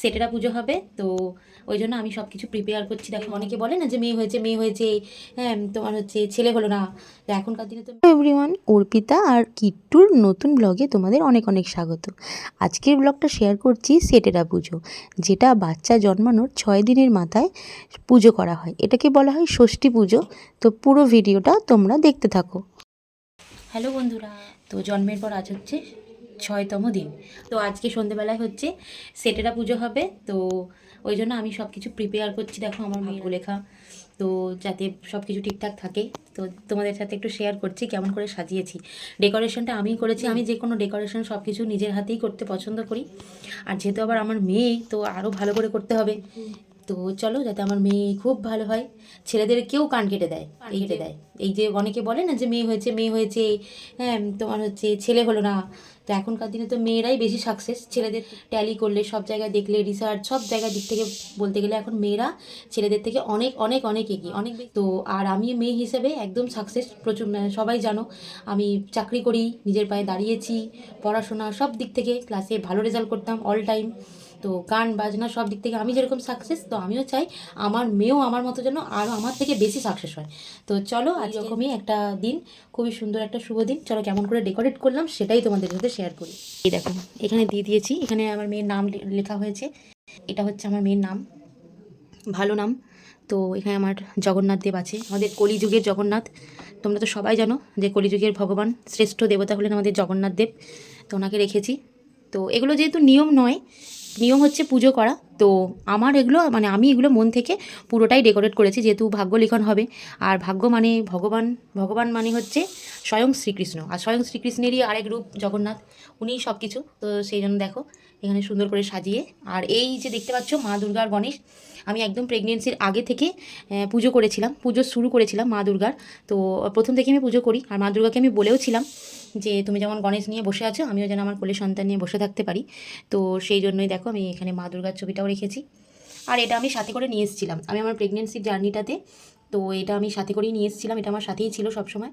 সেটেরা পুজো হবে। তো ওই জন্য আমি সব কিছু প্রিপেয়ার করছি। দেখো অনেকে বলে না যে মেয়ে হয়েছে, হ্যাঁ তোমার হচ্ছে ছেলে হলো না। তো এখনকার দিনে তো এভরিওয়ান, অর্পিতা আর কিট্টুর নতুন ব্লগে তোমাদের অনেক অনেক স্বাগত। আজকের ব্লগটা শেয়ার করছি সেটেরা পুজো, যেটা বাচ্চা জন্মানোর 6 দিনের মাথায় পুজো করা হয়। এটাকে বলা হয় ষষ্ঠী পুজো। তো পুরো ভিডিওটা তোমরা দেখতে থাকো। হ্যালো বন্ধুরা, তো জন্মের পর আজ হচ্ছে 6তম দিন। তো আজকে সন্ধেবেলায় হচ্ছে সেটেরা পুজো হবে। তো ওই জন্য আমি সব কিছু প্রিপেয়ার করছি। দেখো আমার ভাগ্য লেখা, তো যাতে সব কিছু ঠিকঠাক থাকে। তো তোমাদের সাথে একটু শেয়ার করছি কেমন করে সাজিয়েছি। ডেকোরেশনটা আমিই করেছি। আমি যে কোনো ডেকোরেশন সব কিছু নিজের হাতেই করতে পছন্দ করি। আর যেহেতু আবার আমার মেয়ে, তো আরও ভালো করে করতে হবে। তো চলো, যাতে আমার মেয়ে খুব ভালো হয়। ছেলেদের কেউ কান কেটে দেয়, এই যে অনেকে বলে না যে মেয়ে হয়েছে, হ্যাঁ তোমার হচ্ছে ছেলে হলো না। তো এখনকার দিনে তো মেয়েরাই বেশি সাকসেস। ছেলেদের ট্যালি করলে, সব জায়গায় দেখলে, রিসার্চ সব জায়গার দিক থেকে বলতে গেলে এখন মেয়েরা ছেলেদের থেকে অনেক অনেক অনেক এগিয়ে, অনেক তো। আর আমি মেয়ে হিসেবে একদম সাকসেস, প্রচুর, সবাই জানো আমি চাকরি করি, নিজের পায়ে দাঁড়িয়েছি, পড়াশোনা সব দিক থেকে ক্লাসে ভালো রেজাল্ট করতাম অল টাইম। তো গান বাজনা সব দিক থেকে আমি যেরকম সাকসেস, তো আমিও চাই আমার মেয়েও আমার মতো যেন আরও আমার থেকে বেশি সাকসেস হয়। তো চলো, আজ এরকমই একটা দিন, খুবই সুন্দর একটা শুভ দিন। চলো কেমন করে ডেকোরেট করলাম সেটাই তোমাদের সাথে শেয়ার করি। এই দেখো এখানে দিয়ে দিয়েছি, এখানে আমার মেয়ের নাম লেখা হয়েছে। এটা হচ্ছে আমার মেয়ের নাম, ভালো নাম। তো এখানে আমার জগন্নাথ দেব আছে, আমাদের কলিযুগের জগন্নাথ। তোমরা তো সবাই জানো যে কলিযুগের ভগবান, শ্রেষ্ঠ দেবতা হলেন আমাদের জগন্নাথ দেব। তো ওনাকে রেখেছি। তো এগুলো যেহেতু নিয়ম নয়, নিয়ম হচ্ছে পুজো করা, তো আমার এগুলো মানে আমি এগুলো মন থেকে পুরোটাই ডেকোরেট করেছি, যেহেতু ভাগ্য লিখন হবে। আর ভাগ্য মানে ভগবান, ভগবান মানে হচ্ছে স্বয়ং শ্রীকৃষ্ণ, আর স্বয়ং শ্রীকৃষ্ণেরই আরেক রূপ জগন্নাথ, উনিই সব কিছু। তো সেই জন্য দেখো এখানে সুন্দর করে সাজিয়ে। আর এই যে দেখতে পাচ্ছ মা দুর্গা আর গণেশ, আমি একদম প্রেগনেন্সির আগে থেকে পুজো করেছিলাম, পুজো শুরু করেছিলাম মা দুর্গার। তো প্রথম থেকে আমি পুজো করি। আর মা দুর্গাকে আমি বলেও ছিলাম যে তুমি যেমন গণেশ নিয়ে বসে আছো, আমিও যেন আমার কোলে সন্তান নিয়ে বসে থাকতে পারি। তো সেই জন্যই দেখো আমি এখানে মা দুর্গার ছবিটাও রেখেছি। আর এটা আমি সাথে করে নিয়ে এসেছিলাম, আমি আমার প্রেগনেন্সির জার্নিটাতে। তো এটা আমি সাথে করেই নিয়ে এসেছিলাম, এটা আমার সাথেই ছিল সবসময়।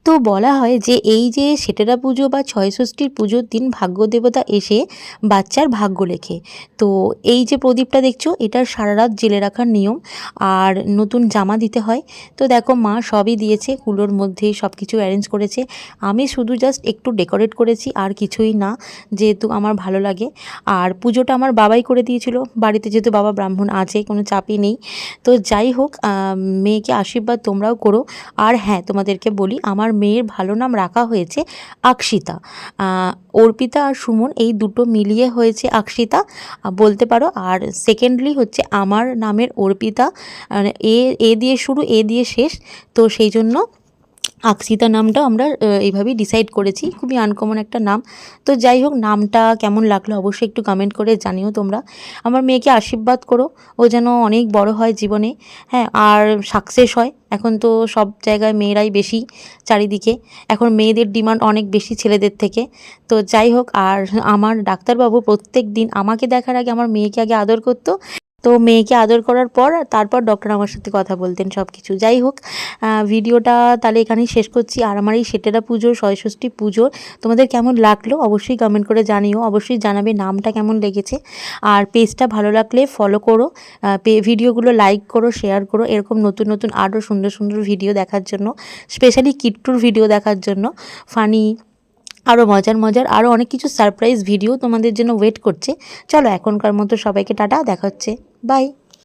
তো বলা হয় যে এই যে সেটেরা পুজো বা ছয়ষষ্ঠীর পুজোর দিন ভাগ্য দেবতা এসে বাচ্চার ভাগ্য লেখে। তো এই যে প্রদীপটা দেখছো, এটার সারা রাত জেলে রাখার নিয়ম। আর নতুন জামা দিতে হয়। তো দেখো মা সবই দিয়েছে, কুলোর মধ্যেই সব কিছু অ্যারেঞ্জ করেছে। আমি শুধু জাস্ট একটু ডেকোরেট করেছি, আর কিছুই না, যেহেতু আমার ভালো লাগে। আর পুজোটা আমার বাবাই করে দিয়েছিল বাড়িতে, যেহেতু বাবা ব্রাহ্মণ আছে, কোনো চাপই নেই। তো যাই হোক, মেয়েকে আশীর্বাদ তোমরাও করো। আর হ্যাঁ, তোমাদেরকে বলি আমার মেয়ের ভালো নাম রাখা হয়েছে আকশিতা। অর্পিতা আর সুমন এই দুটো মিলিয়ে হয়েছে আকশিতা বলতে পারো। আর সেকেন্ডলি হচ্ছে আমার নামের অর্পিতা, মানে এ দিয়ে শুরু, এ দিয়ে শেষ। তো সেই জন্য আকশিতা নামটা আমরা এইভাবেই ডিসাইড করেছি। খুবই আনকমন একটা নাম। তো যাই হোক, নামটা কেমন লাগলো অবশ্যই একটু কমেন্ট করে জানিও তোমরা। আমার মেয়েকে আশীর্বাদ করো, ও যেন অনেক বড় হয় জীবনে, হ্যাঁ, আর সাকসেস হয়। এখন তো সব জায়গায় মেয়েরাই বেশি, চারিদিকে এখন মেয়েদের ডিমান্ড অনেক বেশি ছেলেদের থেকে। তো যাই হোক, আর আমার ডাক্তারবাবু প্রত্যেক দিন আমাকে দেখার আগে আমার মেয়েকে আগে আদর করতো। তো মেয়েকে আদর করার পর তারপর ডক্টর আমার সাথে কথা বলতেন সব কিছু। যাই হোক, ভিডিওটা তাহলে এখানেই শেষ করছি। আর আমার এই সেটেরা পুজোর, ছয়ষষ্ঠী পুজোর তোমাদের কেমন লাগলো অবশ্যই কমেন্ট করে জানিও। অবশ্যই জানাবে নামটা কেমন লেগেছে। আর পেজটা ভালো লাগলে ফলো করো, ভিডিওগুলো লাইক করো, শেয়ার করো, এরকম নতুন নতুন আরও সুন্দর সুন্দর ভিডিও দেখার জন্য, স্পেশালি কিট্টুর ভিডিও দেখার জন্য, ফানি আরও মজার মজার আরও অনেক কিছু সারপ্রাইজ ভিডিও তোমাদের জন্য ওয়েট করছে। চলো এখনকার মতো সবাইকে টাটা, দেখা হচ্ছে, বাই।